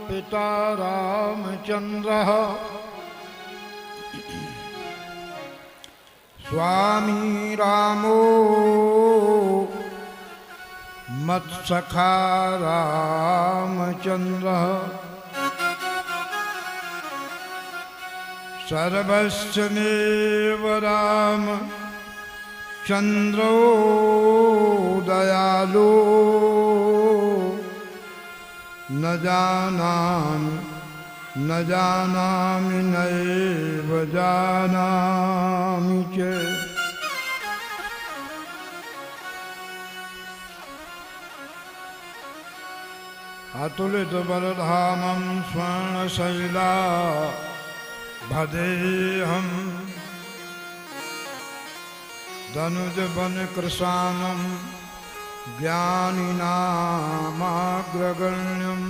पिता रामचन्द्रः स्वामी रामो मत्सखा रामचन्द्रः सर्वस्वमेव रामचन्द्रो दयालु न जानामि नैव जानामि च। अतुलितबलधामं स्वर्णशैला भदेऽहं दनुजवनकृशानं ज्ञानिनामाग्रगण्यम्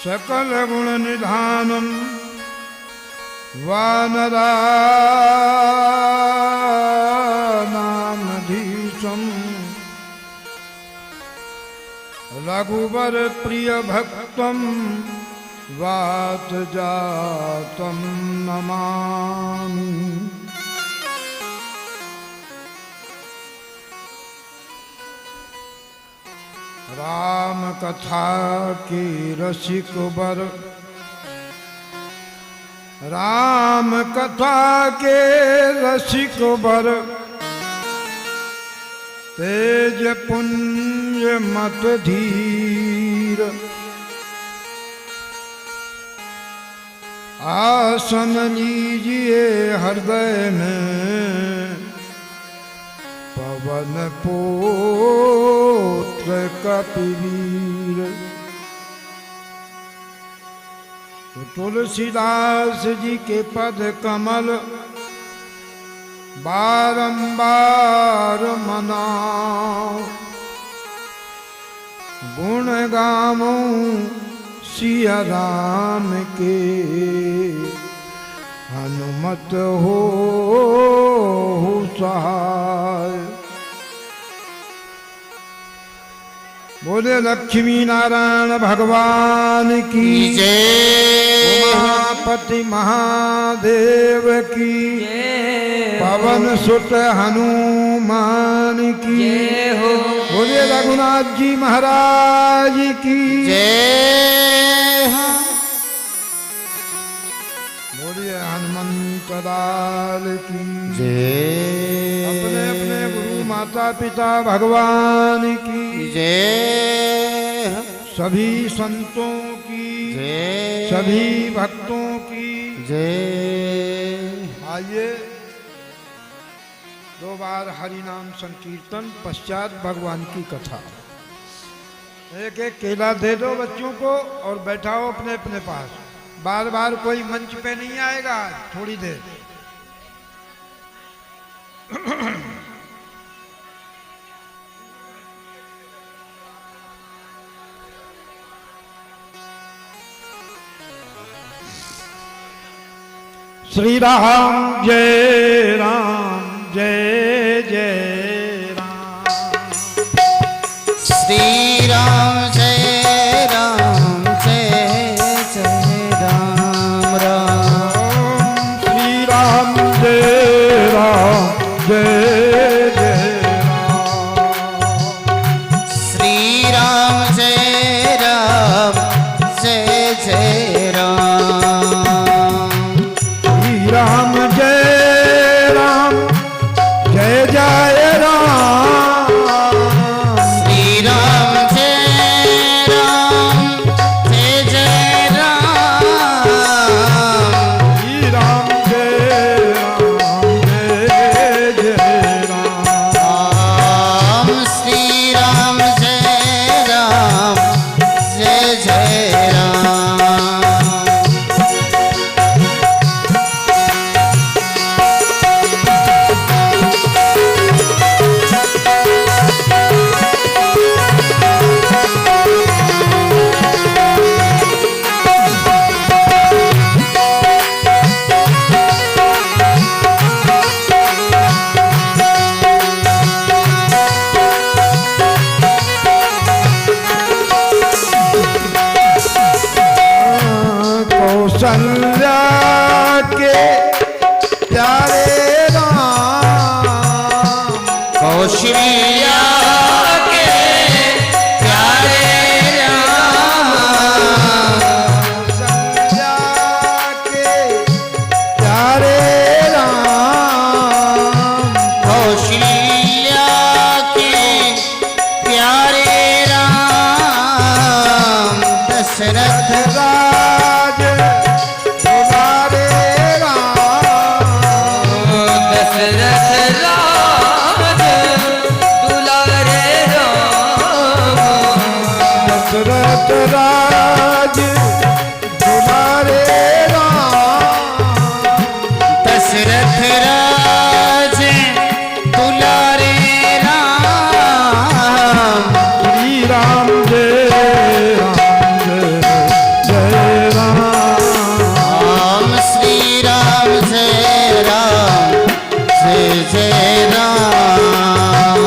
सकलगुणनिधानं वानराणामधीशं रघुवरप्रियभक्तं वातजातं नमामि। राम कथा के रसिक बर, राम कथा के रसिक बर, तेज पुंज मत धीर, आसन लीजिए हृदय में पवन पुत्र कपिवीर। तो तुलसीदास जी के पद कमल बारंबार मनाओ, गुण गाऊं सिया राम के, हनुमत हो सहाय। बोले लक्ष्मी नारायण भगवान की जय, उमापति महादेव की जय, पवन सुत हनुमान की जय हो। बोले रघुनाथ जी महाराज की जय। बोलिए हनुमंत लाल की जय। अपने अपने गुरु माता पिता भगवान की जय। सभी संतों की जय, सभी भक्तों की जय। आइए 2 बार हरि नाम संकीर्तन पश्चात भगवान की कथा। एक एक केला दे दो बच्चों को और बैठाओ अपने अपने पास। बार बार कोई मंच पे नहीं आएगा, थोड़ी देर। श्री राम जय राम जय जय राम। श्री राम जय राम जय जय राम राम। श्री राम जय राम जय जय राम। श्री राम जय राम जय जय राम। श्री राम जय राम जय जय राम। श्री राम दशरथ राज दुलारे राम, दशरथ राज दुलारे राम, दशरथ राज दुलारे राम, दशरथ राज दुलारे राम, श्री राम जय राम राम श्री राम जय राम जय जय राम।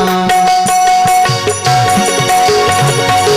सभी बोलेंगे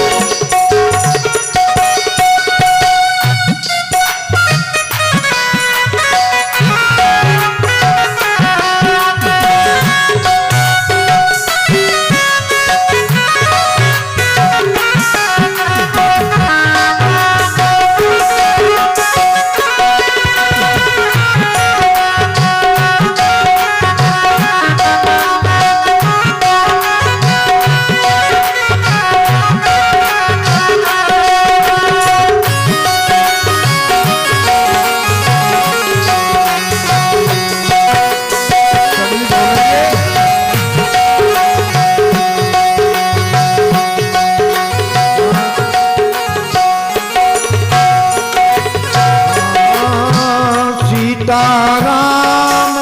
सीताराम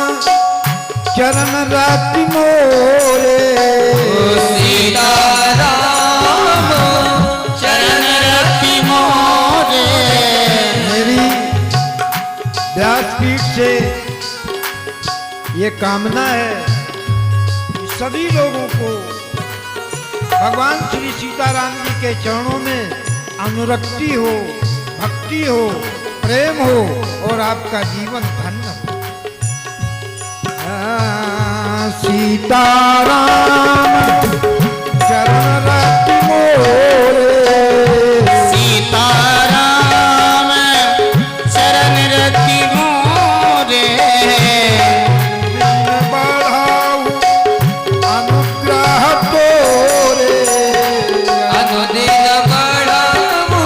चरण राति मोरे, सीताराम चरण रति मोरे, मेरी व्यासपीठ से ये कामना है कि सभी लोगों को भगवान श्री सीताराम जी के चरणों में अनुरक्ति हो, भक्ति हो, प्रेम हो और आपका जीवन धन्य हो। सीताराम चरण रति मोरे, सीताराम चरण रति मोरे, दिन बढ़ाऊ अनुग्रह तोरे, अनुदिन बढ़ाऊ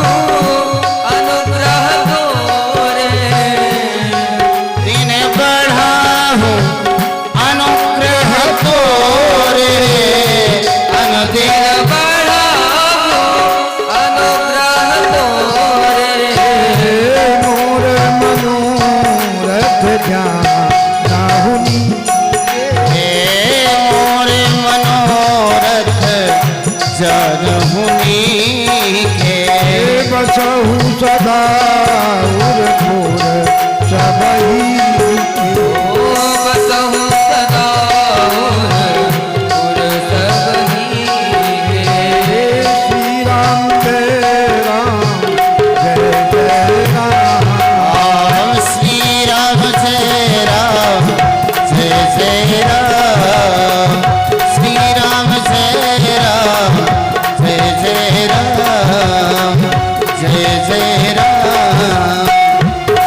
अनुग्रह तोरे, दिन बढ़ाहु अनुग्रह तोरे, अनुदिन दिन बढ़ाऊ अनुग्रह तोरे, मोर मनोरथ ध्यानाहुनि, हे मोर मनोरथ जनहुनि के, बसहु सदा उर घोर सबही के। बसहु सदा उर सबही के। श्री राम जय राम, राम श्री राम जय राम जय जय राम, श्री राम जय राम जय जय राम, जय जय राम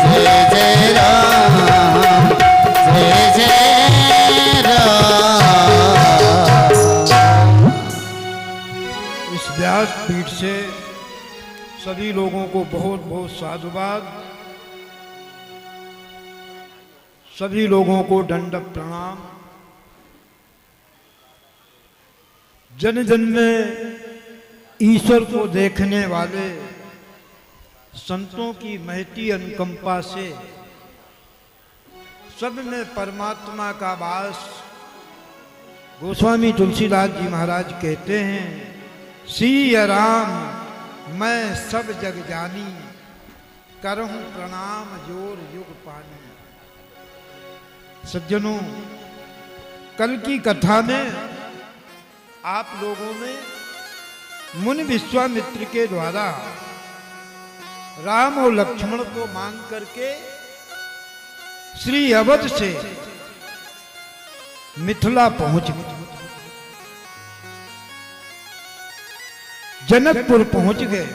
जय जय राम जय जय राम। इस व्यासपीठ से सभी लोगों को बहुत बहुत साधुवाद, सभी लोगों को दंडक प्रणाम। जन जन में ईश्वर को देखने वाले संतों की महती अनुकंपा से सब में परमात्मा का वास। गोस्वामी तुलसीदास जी महाराज कहते हैं, सिया राम मैं सब जग जानी, करहूं प्रणाम जोर युग पानी। सज्जनों, कल की कथा में आप लोगों ने मुनि विश्वामित्र के द्वारा राम और लक्ष्मण को मांग करके श्री अवध से मिथिला पहुंच गए, जनकपुर पहुंच गए।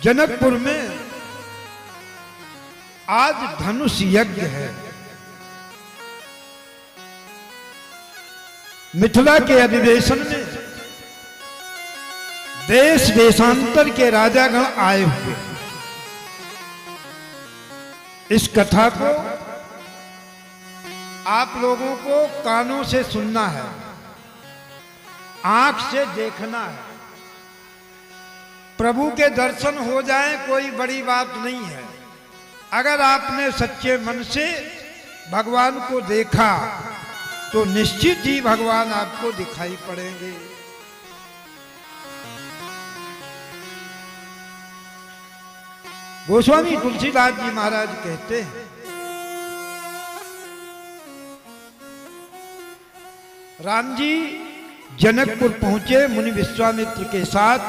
जनकपुर में आज धनुष यज्ञ है। मिथिला के अधिवेशन में देश देशांतर के राजागण आए हुए। इस कथा को आप लोगों को कानों से सुनना है, आंख से देखना है। प्रभु के दर्शन हो जाए कोई बड़ी बात नहीं है। अगर आपने सच्चे मन से भगवान को देखा तो निश्चित ही भगवान आपको दिखाई पड़ेंगे। गोस्वामी तुलसीदास जी महाराज कहते हैं, राम जी जनकपुर पहुंचे मुनि विश्वामित्र के साथ।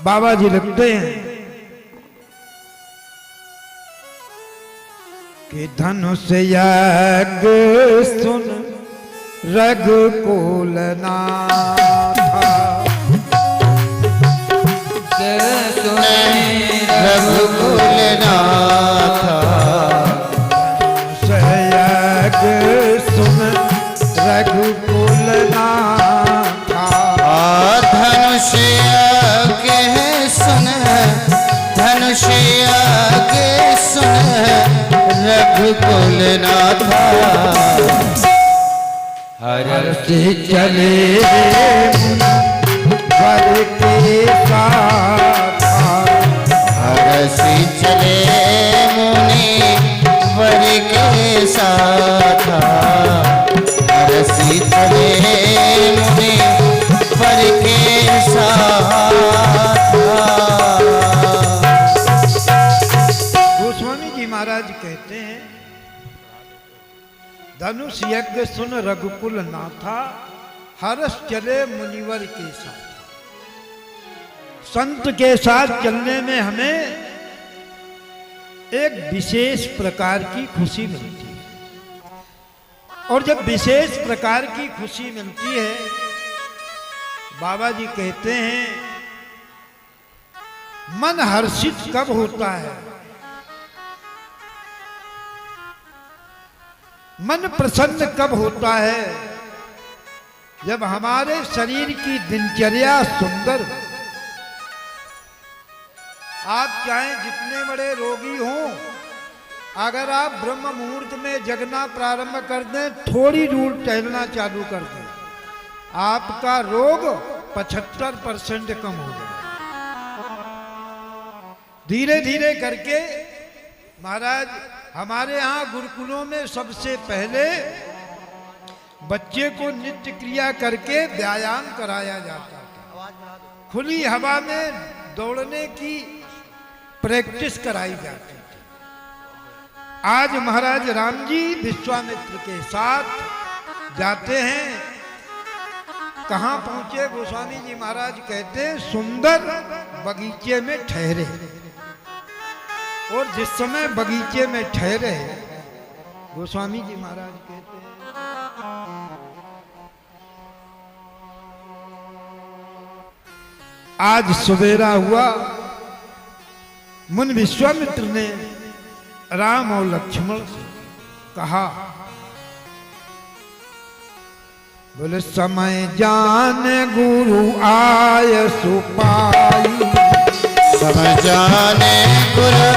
बाबा जी लिखते हैं कि धनुष यज्ञ सुन रघुकुल नाथा, रघुकुल नाथा। धनुष यज्ञ सुन रघुकुल नाथा, धनुष यज्ञ सुन, धनुष यज्ञ सुन रघुकुल नाथा। हरषि चले वर के साथ, हरषि चले मुनि वर के साथ, हरषि चले मुनि वर के साथ। गोस्वामी जी महाराज कहते हैं, धनुष यज्ञ सुन रघुकुल नाथा, हर्ष चले मुनिवर के साथ। संत के साथ चलने में हमें एक विशेष प्रकार की खुशी मिलती है। और जब विशेष प्रकार की खुशी मिलती है, बाबा जी कहते हैं, मन हर्षित कब होता है, मन प्रसन्न कब होता है, जब हमारे शरीर की दिनचर्या सुंदर हो। आप चाहे जितने बड़े रोगी हों, अगर आप ब्रह्म मुहूर्त में जगना प्रारंभ कर दें, थोड़ी दूर टहलना चालू कर दें, आपका रोग 75% कम हो जाए। धीरे धीरे करके महाराज हमारे यहाँ गुरुकुलों में सबसे पहले बच्चे को नित्य क्रिया करके व्यायाम कराया जाता था। खुली हवा में दौड़ने की प्रैक्टिस कराई जाती थी। आज महाराज राम जी विश्वामित्र के साथ जाते हैं। कहाँ पहुंचे? गोस्वामी जी महाराज कहते हैं, सुंदर बगीचे में ठहरे। और जिस समय बगीचे में ठहरे, गोस्वामी जी महाराज कहते हैं, आज सवेरा हुआ, मुनि विश्वामित्र ने राम और लक्ष्मण से कहा, बोले समय जान गुरु आय सुपाई, समय जाने गुरु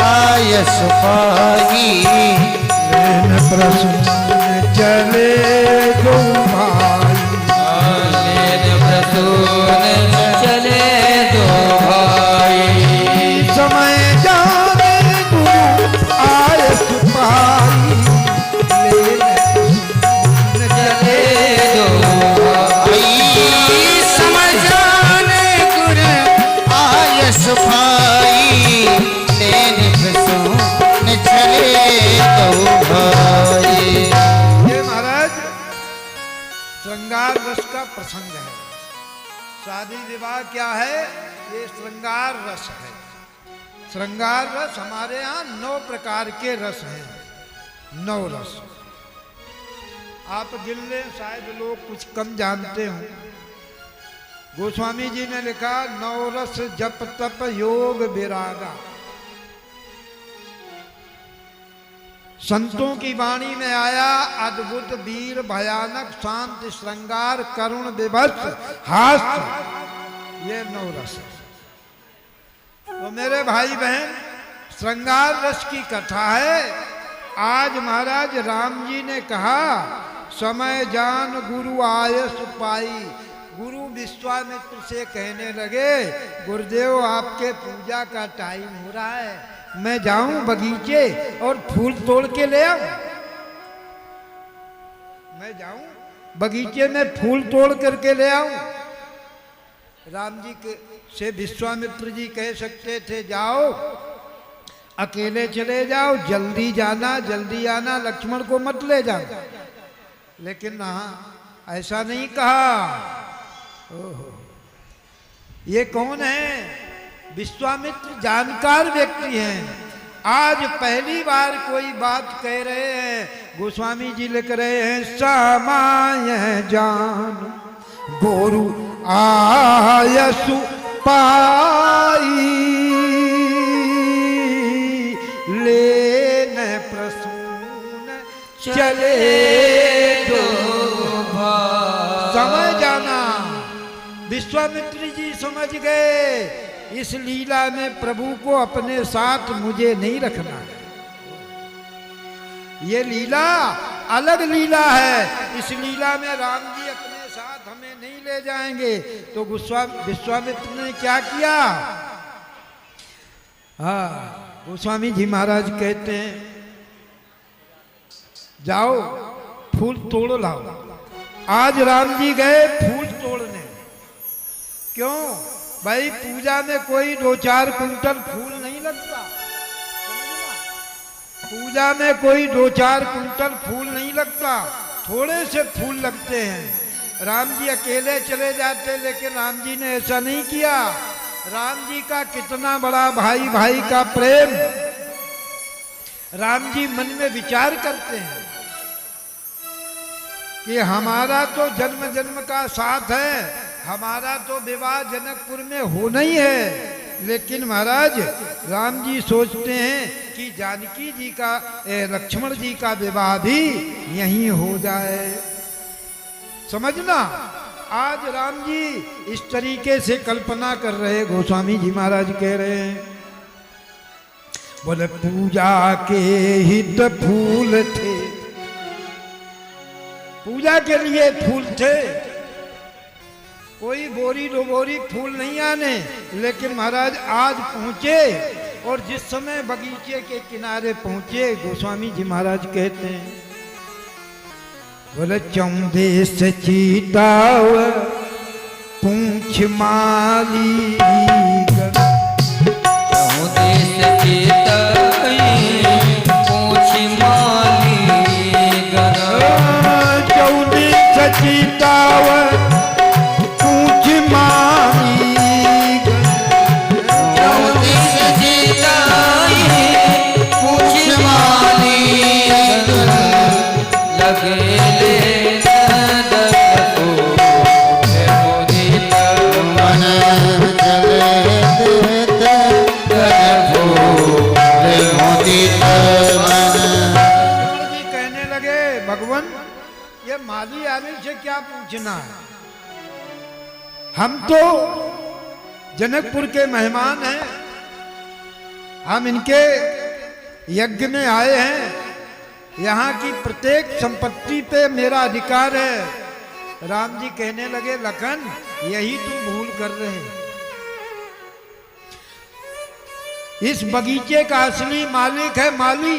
आय सुपाई, लेन प्रसून चले गो भाई, लेन प्रसून चले दो भाई। समय जाने गुरु आय सुपाई, लेन प्रसून चले दो आई समय जाने गुरु आय सुपाई, लेन प्रसून चले दो भाई। ये महाराज श्रृंगार रस का प्रसंग है। शादी विवाह क्या है? ये श्रृंगार रस है। श्रृंगार रस हमारे यहाँ 9 प्रकार के रस हैं। 9 रस आप गिन लें, शायद लोग कुछ कम जानते हों। गोस्वामी जी ने लिखा, 9 रस जप तप योग विरागा। संतों की वाणी में आया, अद्भुत वीर भयानक शांत श्रृंगार करुण विभत्स हास्य। ये नवरस है। तो मेरे भाई बहन, श्रृंगार रस की कथा है। आज महाराज राम जी ने कहा, समय जान गुरु आयस पाई। गुरु विश्वामित्र से कहने लगे, गुरुदेव आपके पूजा का टाइम हो रहा है, मैं जाऊं बगीचे और फूल तोड़ के ले आऊं? मैं जाऊं बगीचे में फूल तोड़ करके ले आऊं? राम जी के से विश्वामित्र जी कह सकते थे, जाओ अकेले चले जाओ, जल्दी जाना जल्दी आना, लक्ष्मण को मत ले जाना। लेकिन हाँ, ऐसा नहीं कहा। ओहो, ये कौन है? विश्वामित्र जानकार व्यक्ति हैं। आज पहली बार कोई बात कह रहे हैं। गोस्वामी जी लिख रहे हैं, समय जान गुरु आयसु पाई, लेन प्रसून चले दो भाई। समझ जाना, विश्वामित्र जी समझ गए, इस लीला में प्रभु को अपने साथ मुझे नहीं रखना है। ये लीला अलग लीला है, इस लीला में राम जी अपने साथ हमें नहीं ले जाएंगे। तो विश्वामित्र ने क्या किया? हाँ, गोस्वामी जी महाराज कहते हैं, जाओ फूल तोड़ लाओ। आज राम जी गए फूल तोड़ने। क्यों भाई? पूजा में कोई 2-4 कुंटल फूल नहीं लगता। पूजा में कोई 2-4 कुंटल फूल नहीं लगता, थोड़े से फूल लगते हैं। राम जी अकेले चले जाते, लेकिन राम जी ने ऐसा नहीं किया। राम जी का कितना बड़ा भाई भाई का प्रेम। राम जी मन में विचार करते हैं कि हमारा तो जन्म जन्म का साथ है, हमारा तो विवाह जनकपुर में होना ही है। लेकिन महाराज राम जी सोचते हैं कि जानकी जी का, लक्ष्मण जी का विवाह भी यहीं हो जाए। समझना, आज राम जी इस तरीके से कल्पना कर रहे। गोस्वामी जी महाराज कह रहे हैं, बोले पूजा के हित फूल थे, पूजा के लिए फूल थे, कोई बोरी 2 बोरी फूल नहीं आने। लेकिन महाराज आज पहुंचे, और जिस समय बगीचे के किनारे पहुंचे, गोस्वामी जी महाराज कहते हैं, बोले चौंधे से चीताव पूंछ माली, चौंधे से चीताई पूंछ माली गन, चौंधे से चीताव पूंछ माली गन, चौंधे से चीताई पूंछ माली गन, लगे माली आने से क्या पूछना है? हम तो जनकपुर के मेहमान हैं, हम इनके यज्ञ में आए हैं, यहाँ की प्रत्येक संपत्ति पे मेरा अधिकार है। राम जी कहने लगे, लखन यही तुम भूल कर रहे हैं। इस बगीचे का असली मालिक है माली,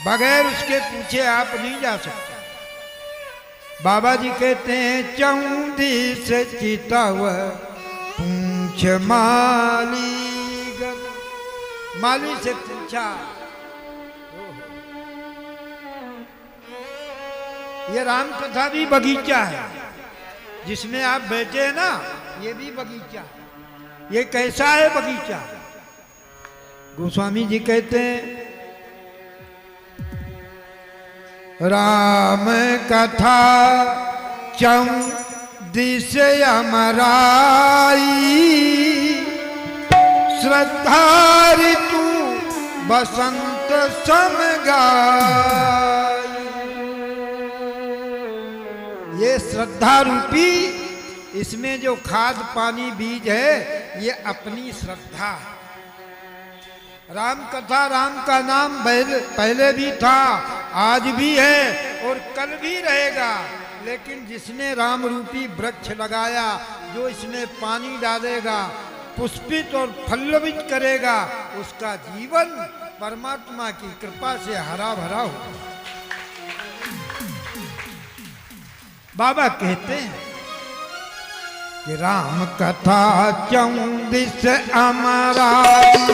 बगैर उसके पीछे आप नहीं जा सकते। बाबा जी कहते हैं, चौंधी से चिताव पूछ माली गन, माली से पूछा। ये राम कथा भी बगीचा है, जिसमें आप बैठे हैं ना, ये भी बगीचा है। ये कैसा है बगीचा? गोस्वामी जी कहते हैं, राम कथा चौंदिस अमराई, श्रद्धा ऋतु बसंत समगाई। ये श्रद्धा रूपी इसमें जो खाद पानी बीज है ये अपनी श्रद्धा है। राम कथा, राम का नाम पहले भी था, आज भी है और कल भी रहेगा। लेकिन जिसने राम रूपी वृक्ष लगाया, जो इसमें पानी डालेगा, पुष्पित और फल्लवित करेगा, उसका जीवन परमात्मा की कृपा से हरा भरा होगा। बाबा कहते हैं कि राम कथा 24 अमराई,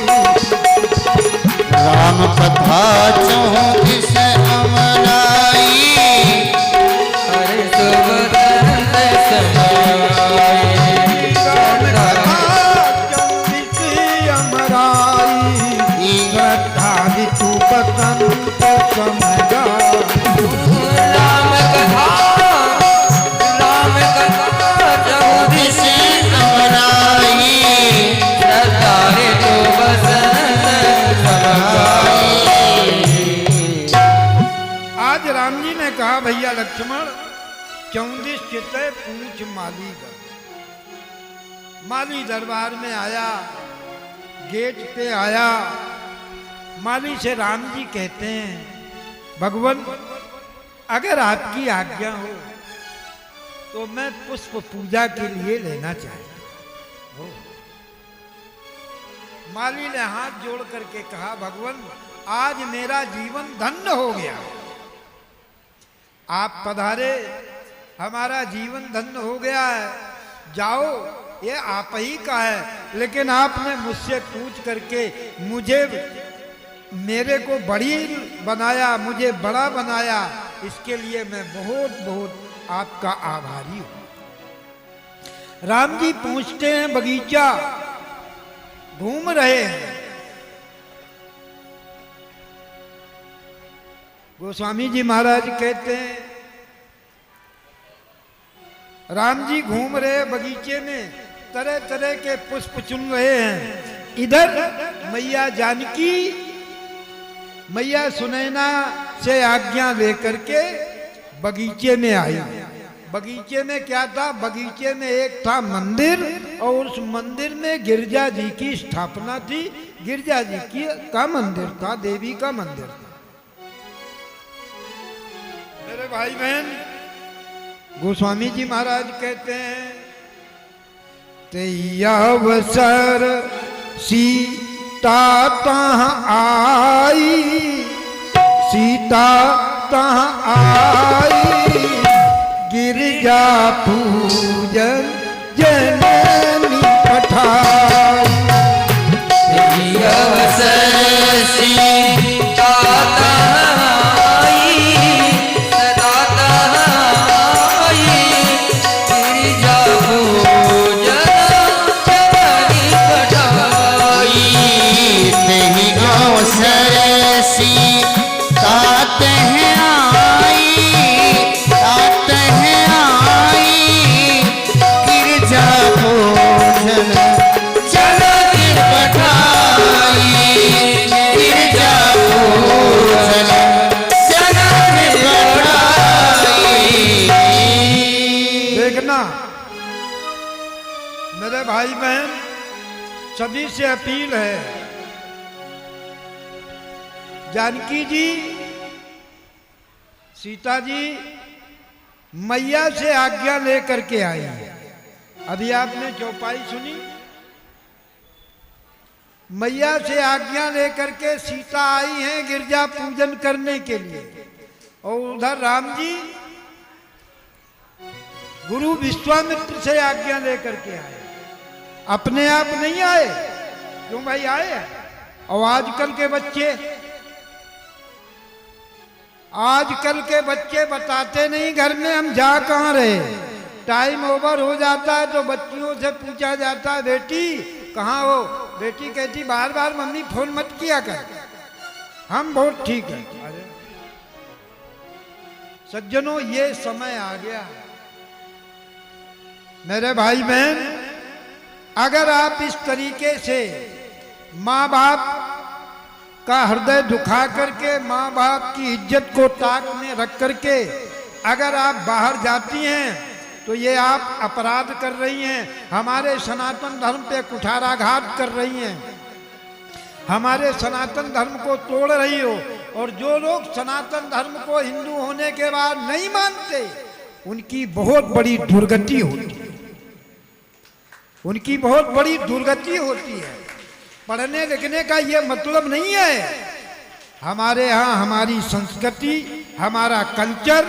राम कथा 24 अमराई, हरे शुभ संत समाई। राम कथा 24 अमराई, श्रद्धा ऋतु बसंत समझाई। राम कथा 24 अमराई, श्रद्धा ऋतु बसंत समाई। आज राम जी ने कहा, भैया लक्ष्मण 34 चिते पूछ माली का। माली दरबार में आया, गेट पे आया। माली से राम जी कहते हैं, भगवान अगर आपकी आज्ञा हो तो मैं पुष्प पूजा के लिए लेना चाहता हूं। माली ने हाथ जोड़ करके कहा, भगवान आज मेरा जीवन धन्य हो गया, आप पधारे, हमारा जीवन धन्य हो गया है। जाओ, ये आप ही का है, लेकिन आपने मुझसे पूछ करके मुझे, मेरे को बड़ी बनाया, मुझे बड़ा बनाया, इसके लिए मैं बहुत बहुत आपका आभारी हूं। राम जी पूछते हैं, बगीचा घूम रहे हैं। गोस्वामी जी महाराज कहते हैं, राम जी घूम रहे बगीचे में, तरह तरह के पुष्प चुन रहे हैं। इधर मैया जानकी, मैया सुनैना से आज्ञा लेकर के बगीचे में आई। बगीचे में क्या था? बगीचे में एक था मंदिर, और उस मंदिर में गिरजा जी की स्थापना थी। गिरजा जी का मंदिर था, देवी का मंदिर था। मेरे भाई बहन, गोस्वामी जी महाराज कहते हैं, ते अवसर सीता तहाँ आई, सीता तहाँ आई, गिरजा पूजन जननी पठाई। अवसर सीता तहाई, सदा तहाई, गिरिजा पूजन जननी पठाई। तेहि अवसर सीता तहाँ आई, तातः आई, गिरजा पूजन जननी पठाई, गिरजा पूजन जननी पठाई। देखना मेरे भाई बहन, सभी से अपील है, जानकी जी, सीता जी मैया से आज्ञा लेकर के आई। अभी आपने चौपाई सुनी, मैया से आज्ञा लेकर के सीता आई हैं गिरजा पूजन करने के लिए। और उधर राम जी गुरु विश्वामित्र से आज्ञा लेकर के आए, अपने आप नहीं आए। क्यों भाई आए? और आजकल के बच्चे बताते नहीं घर में हम जा कहाँ रहे। टाइम ओवर हो जाता है तो बच्चियों से पूछा जाता है, बेटी कहाँ हो? बेटी कहती बार बार मम्मी फोन मत किया कर, हम बहुत ठीक है। अरे सज्जनों, ये समय आ गया मेरे भाई बहन, अगर आप इस तरीके से माँ बाप का हृदय दुखा करके, माँ बाप की इज्जत को ताक में रख करके अगर आप बाहर जाती हैं तो ये आप अपराध कर रही हैं, हमारे सनातन धर्म पे कुठाराघात कर रही हैं, हमारे सनातन धर्म को तोड़ रही हो। और जो लोग सनातन धर्म को हिंदू होने के बाद नहीं मानते, उनकी बहुत बड़ी दुर्गति होती है, उनकी बहुत बड़ी दुर्गति होती है। पढ़ने लिखने का ये मतलब नहीं है। हमारे यहाँ हमारी संस्कृति, हमारा कल्चर,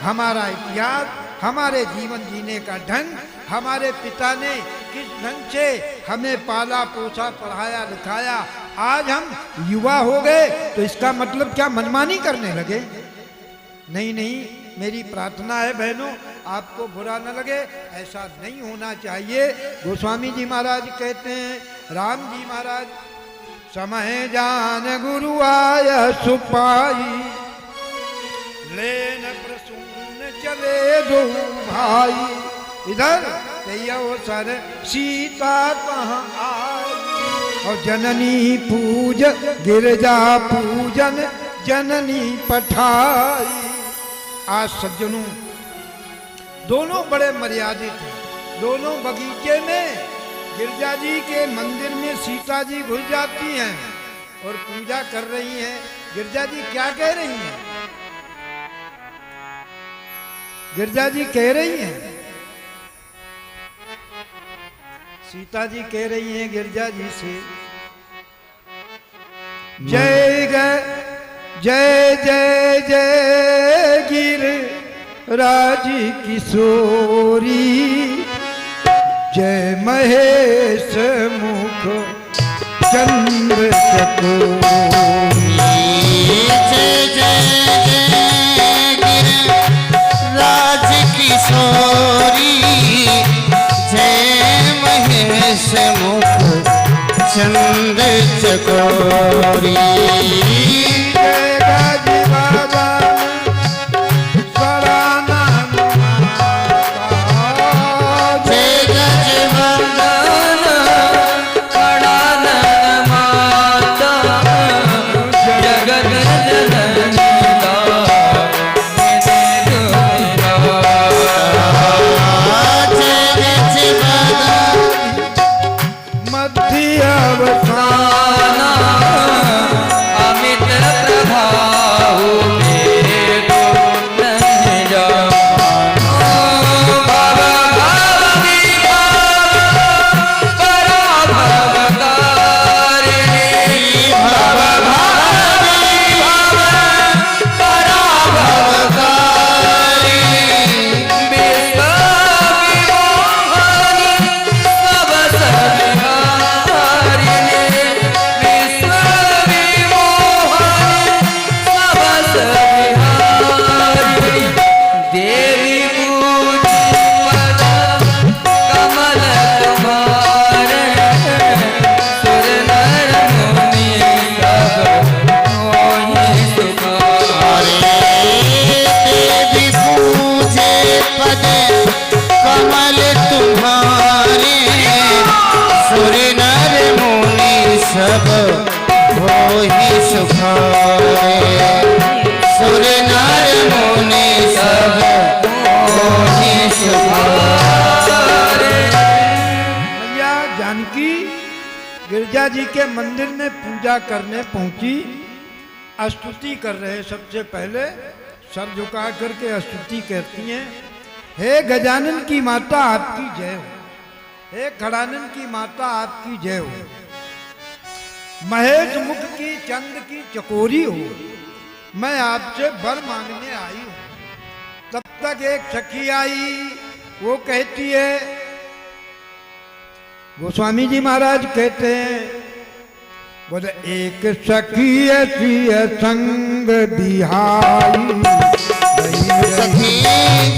हमारा इतिहास, हमारे जीवन जीने का ढंग, हमारे पिता ने किस ढंग से हमें पाला पोसा पढ़ाया लिखाया, आज हम युवा हो गए तो इसका मतलब क्या मनमानी करने लगे? नहीं नहीं, मेरी प्रार्थना है बहनों, आपको बुरा न लगे, ऐसा नहीं होना चाहिए। गोस्वामी जी महाराज कहते हैं, राम जी महाराज, समय जान गुरु आय सुपाई, लेन प्रसून चले दो भाई। इधर सर सीता कहाँ आई, और जननी पूज गिरजा पूजन जननी पठाई। आज सज्जनों, दोनों बड़े मर्यादित हैं। दोनों बगीचे में गिरजा जी के मंदिर में सीता जी घुस जाती हैं और पूजा कर रही हैं। गिरजा जी क्या कह रही हैं? गिरजा जी कह रही हैं, सीता जी कह रही हैं गिरजा जी से, जय जय जय जय गिर राज किशोरी, जय महेश मुख चंद्र चकोरी। जय जय जय गिर राज किशोरी, जय महेश मुख चंद्र चकोरी। जय गाजी बाबा सरानंद माता, जय गजवंदन कड़ानन माता, जगत जननी मध्य अवसान अमित प्रभाव मेरे गुण नहीं जाना। बाबा भावी पराभवकारिणी, बाबा भावी पराभवकारिणी, विश्व विमोहनी सब सविहारिणी, विश्व विमोहनी सब सविहारिणी। देवी पूजी पद कमल तुम्हारे, सुर नर मुनि सब मोहि सुखारे। देवी पूजे पद कमल तुम्हारे, सुर नर मुनि सब होहि सुखारे। सुर नर मुनि सब होहि सुखारे। मैया जानकी गिरजा जी के मंदिर में पूजा करने पहुंची, स्तुति कर रहे। सबसे पहले सर झुका करके स्तुति कहती हैं, हे गजानन की माता आपकी जय हो, हे खड़ानन की माता आपकी जय हो, महेश मुख की चंद की चकोरी हो, मैं आपसे वर मांगने आई हूं। तब तक एक सखी आई, वो कहती है, गोस्वामी जी महाराज कहते हैं, बोले एक सखी ऐसी संग बिहाई, सखी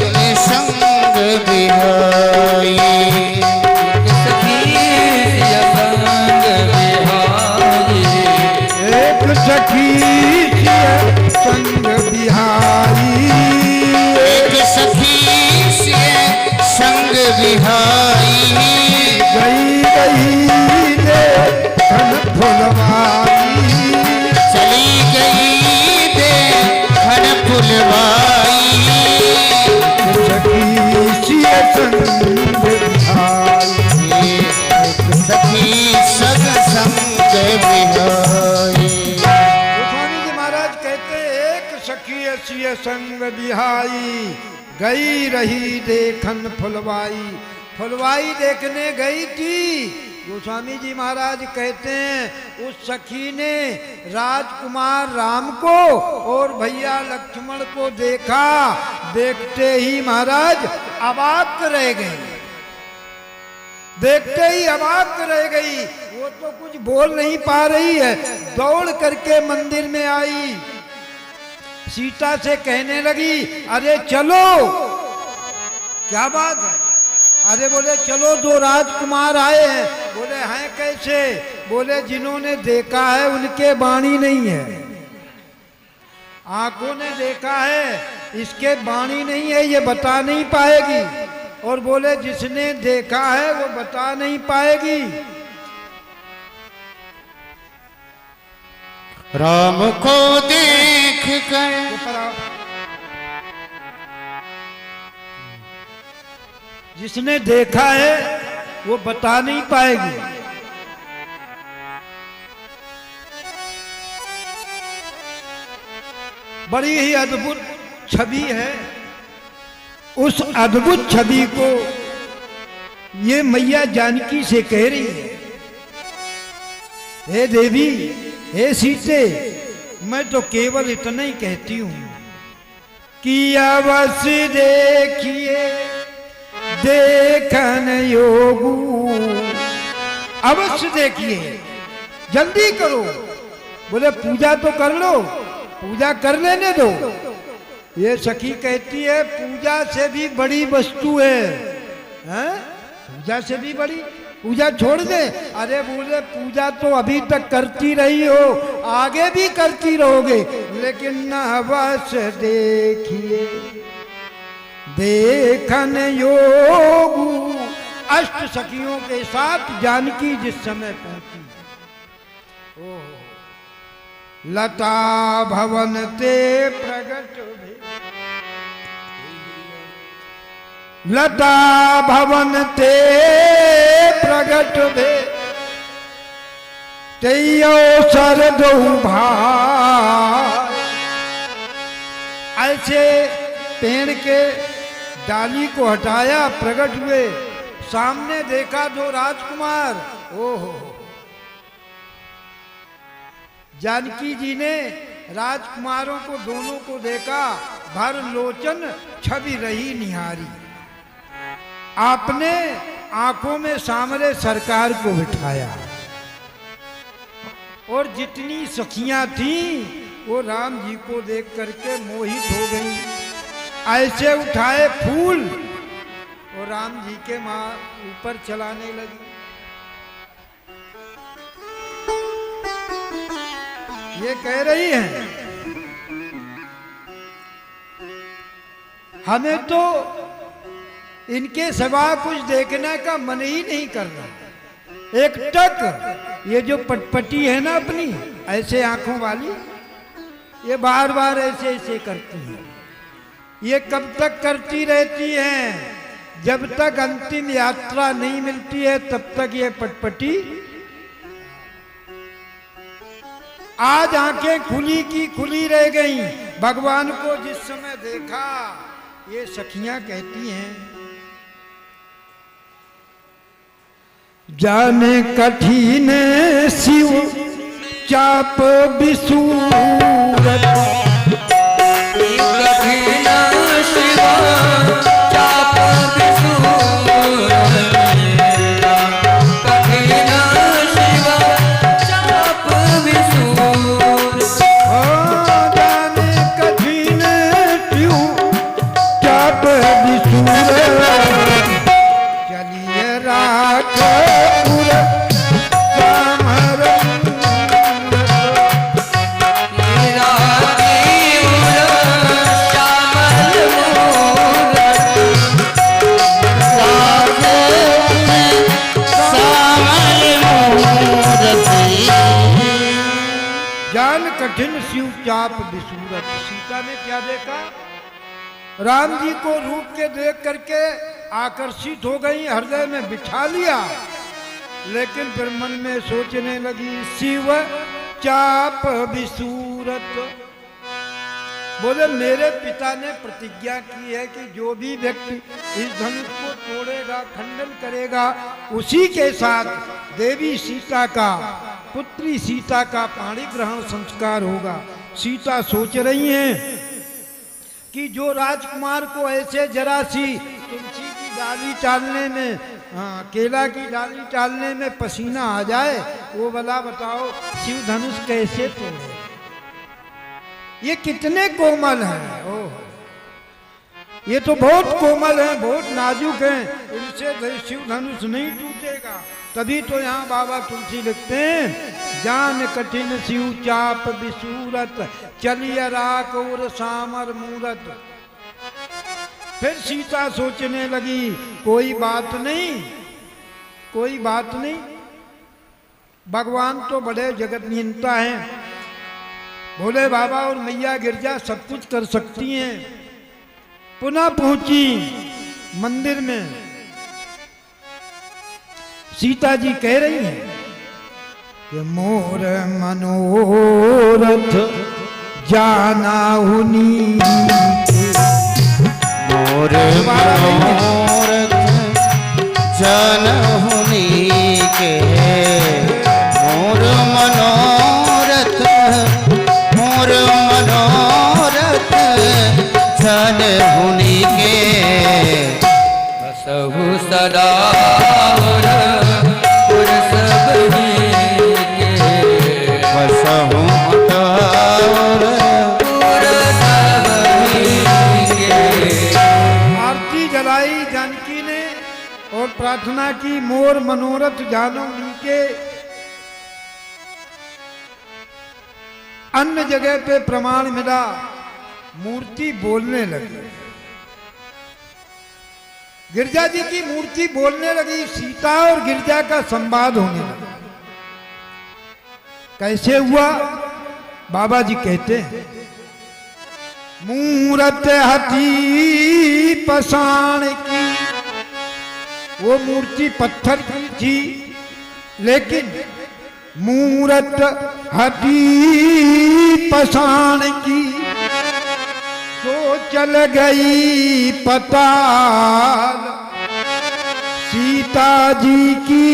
तुने संग बिहाई। सखी संग बिहारी, एक सखी संग बिहाई, एक सखी से संग बिहाई। गई गई दे धन फुलवाई, चली गई देखन फुलवाई। सखी संग बिहाई। एक सखी सग संग बिहाई। गोस्वामी जी महाराज कहते एक सखी ऐसी संग बिहाई, गई रही देखन फुलवाई। फुलवाई देखने गई थी। गोस्वामी जी महाराज कहते हैं उस सखी ने राजकुमार राम को और भैया लक्ष्मण को देखा। देखते ही महाराज अवाक रह गए, देखते ही अवाक रह गई। वो तो कुछ बोल नहीं पा रही है, दौड़ करके मंदिर में आई, सीता से कहने लगी अरे चलो। क्या बात है? अरे बोले चलो, दो राजकुमार आए हैं। बोले हैं कैसे? बोले जिन्होंने देखा है उनके वाणी नहीं है, आंखों ने देखा है, इसके वाणी नहीं है, ये बता नहीं पाएगी। और बोले जिसने देखा है वो बता नहीं पाएगी। राम को देख कर जिसने देखा है वो बता नहीं पाएगी। बड़ी ही अद्भुत छवि है। उस अद्भुत छवि को ये मैया जानकी से कह रही है, हे देवी, हे सीते, मैं तो केवल इतना ही कहती हूं कि अवश्य देखिए देखन योगू। अवश्य देखिए, जल्दी करो। बोले पूजा तो कर लो, पूजा कर लेने दो। ये सखी कहती है पूजा से भी बड़ी वस्तु है, हैं? पूजा से भी बड़ी, पूजा छोड़ दे। अरे बोले पूजा तो अभी तक करती रही हो, आगे भी करती रहोगे, लेकिन न अवश्य देखिए देखन योगू। अष्ट सखियों के साथ जानकी जिस समय पहुंची, लता भवन ते प्रगट भे, लता भवन ते प्रगट भे, तेयो सरदो भाई। ऐसे पेड़ के डाली को हटाया, प्रकट हुए, सामने देखा दो राजकुमार। ओहो, जानकी जी ने राजकुमारों को दोनों को देखा, भर लोचन छवि रही निहारी। आपने आंखों में सामने सरकार को बिठाया और जितनी सखियां थीं वो राम जी को देख करके मोहित हो गईं। ऐसे उठाए फूल और राम जी के मां ऊपर चलाने लगी। ये कह रही हैं हमें तो इनके सिवा कुछ देखने का मन ही नहीं कर रहा। एक टक ये जो पटपटी है ना अपनी ऐसे आंखों वाली, ये बार बार ऐसे ऐसे करती है। ये कब तक करती रहती हैं? जब तक अंतिम यात्रा नहीं मिलती है तब तक ये पटपटी। आज आंखें खुली की खुली रह गईं। भगवान को जिस समय देखा, ये सखियां कहती हैं जाने कठिन शिव चाप बिसूरत, कठिन शिव चाप बिसूरत, कठिन शिव चाप बिसूरत। जाने कठिन शिव चाप बिसूरत, चलिए राखपुर कठिन शिव चाप बिसूरत। सीता ने क्या देखा? राम जी को रूप के देख करके आकर्षित हो गई, हृदय में बिठा लिया, लेकिन फिर मन में सोचने लगी शिव चाप विसूरत। बोले मेरे पिता ने प्रतिज्ञा की है कि जो भी व्यक्ति इस धनुष को तोड़ेगा, खंडन करेगा, उसी के साथ देवी सीता का, पुत्री सीता का पाणी ग्रहण संस्कार होगा। सीता सोच रही हैं कि जो राजकुमार को ऐसे जरा सी तुलसी की डाली टालने में, केला की डाली टालने में पसीना आ जाए, वो भला बताओ शिव धनुष कैसे तोड़े। ये कितने कोमल हैं, ओह ये तो बहुत कोमल हैं, बहुत नाजुक हैं, इनसे शिव धनुष नहीं टूटेगा। तभी तो यहाँ बाबा तुलसी लिखते हैं जान कठिन शिव चाप विसूरत, चलिए राख और सामर मूरत। फिर सीता सोचने लगी कोई बात नहीं, कोई बात नहीं, भगवान तो बड़े जगत नियंता हैं, भोले बाबा और मैया गिरजा सब कुछ कर सकती हैं। पुनः पहुंची मंदिर में, सीता जी कह रही हैं कि मोर मनोरथ जाना हुनी, मोर मनोरथ जाना हुनी के, मोर मनोरथ, मोर मनोरथ जन हुनी के, बसहु सदा और सब के, बसहु आरती जलाई जानकी ने और प्रार्थना की मोर मनोरथ जानो उनके। अन्य जगह पे प्रमाण मिला, मूर्ति बोलने लगी, गिरजा जी की मूर्ति बोलने लगी, सीता और गिरजा का संवाद होने लगा। कैसे हुआ बाबा जी कहते हैं मूरत हटी पसाण की, वो मूर्ति पत्थर की थी, लेकिन मूरत हटी पसाण की, तो चल गई पताल, सीता जी की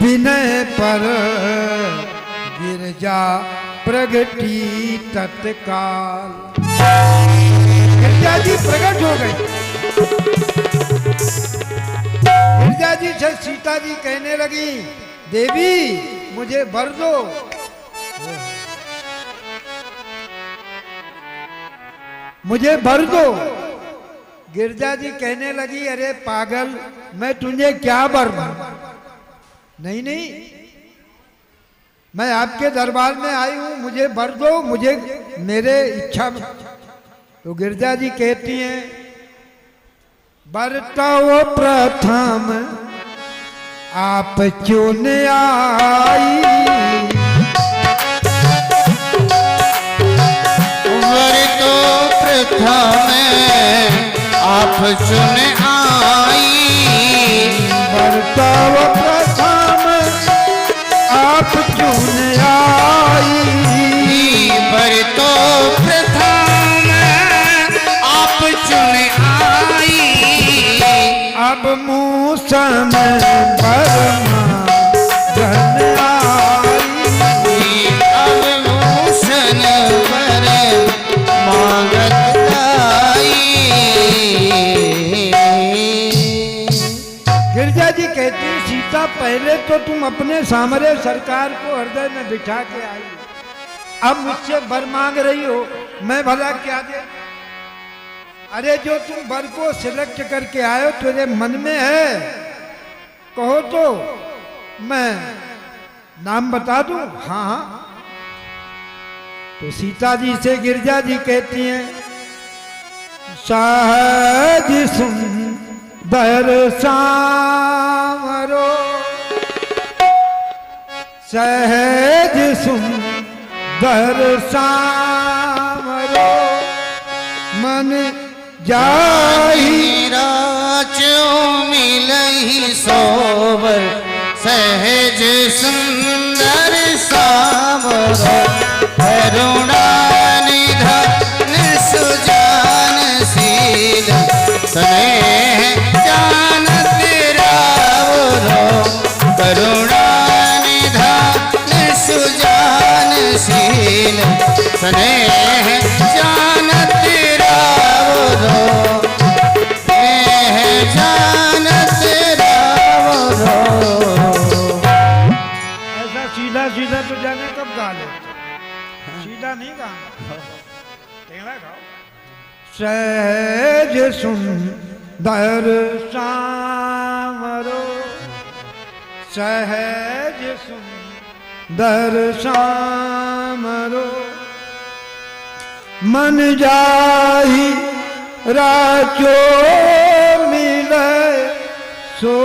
विनय पर गिरजा प्रगटी तत्काल। गिरजा जी प्रकट हो गई। गिरजा जी से सीता जी कहने लगी देवी मुझे वर दो। मुझे भर दो। गिरजा जी कहने लगी अरे पागल मैं तुझे क्या वर दूं? नहीं नहीं मैं आपके दरबार में आई हूं, मुझे वर दो, मुझे मेरे इच्छा। तो गिरजा जी कहती हैं बरताओ प्रथम आप चुन आई, तो प्रथम आप चुन आई, बरताओ प्रथम आप चुन आई, बर तो प्रथम आप चुन आई, अब मूसम बरमा घन आई, अब भूषण पर मांगत आई। गिरजा जी कहती सीता पहले तो तुम अपने सामने सरकार को हृदय में बिठा के आई, अब मुझसे वर मांग रही हो, मैं भला क्या दे? अरे जो तुम वर को सिलेक्ट करके आयो तेरे मन में है, कहो तो मैं नाम बता दूं। हाँ हाँ। तो सीता जी से गिरजा जी कहती हैं सहज सुंदर सांवरो, सहज सुंदर सांवरो, मन जाई साचो मिलहि सोबर सहज सुंदर सावरो करुणा निधान सुजानशील स्नेह जानत रावरो करुणा निधान सुजानशील स्नेह जानत रावरो जानत रावरो। ऐसा सीधा सीधा तो जाने कब गा ले, सीधा नहीं गाना, टेढ़ा गाओ। सहज सुंदर सावरो सहज सुंदर सावरो मन जाहि राचो मिले सो